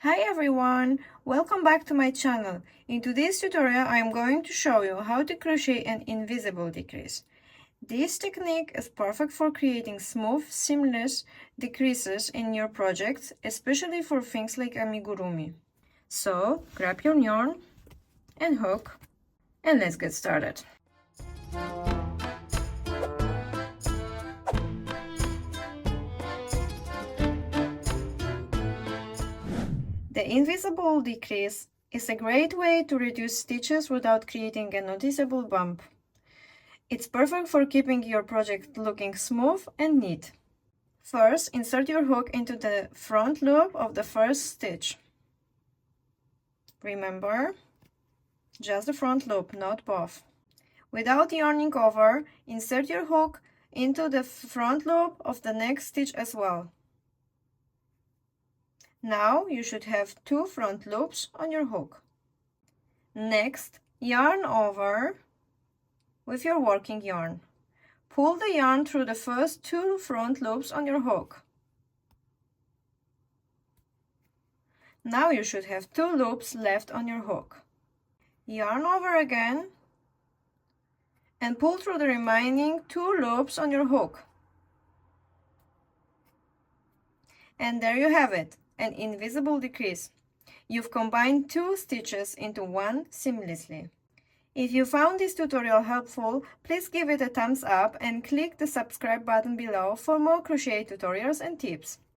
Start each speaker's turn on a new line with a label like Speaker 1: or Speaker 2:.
Speaker 1: Hi everyone! Welcome back to my channel. In today's tutorial I am going to show you how to crochet an invisible decrease. This technique is perfect for creating smooth, seamless decreases in your projects, especially for things like amigurumi. So grab your yarn and hook and let's get started. The invisible decrease is a great way to reduce stitches without creating a noticeable bump. It's perfect for keeping your project looking smooth and neat. First, insert your hook into the front loop of the first stitch. Remember, just the front loop, not both. Without yarning over, insert your hook into the front loop of the next stitch as well. Now you should have 2 front loops on your hook. Next, yarn over with your working yarn. Pull the yarn through the first 2 front loops on your hook. Now you should have 2 loops left on your hook. Yarn over again and pull through the remaining 2 loops on your hook. And there you have it, an invisible decrease. You've combined 2 stitches into one seamlessly. If you found this tutorial helpful, please give it a thumbs up and click the subscribe button below for more crochet tutorials and tips.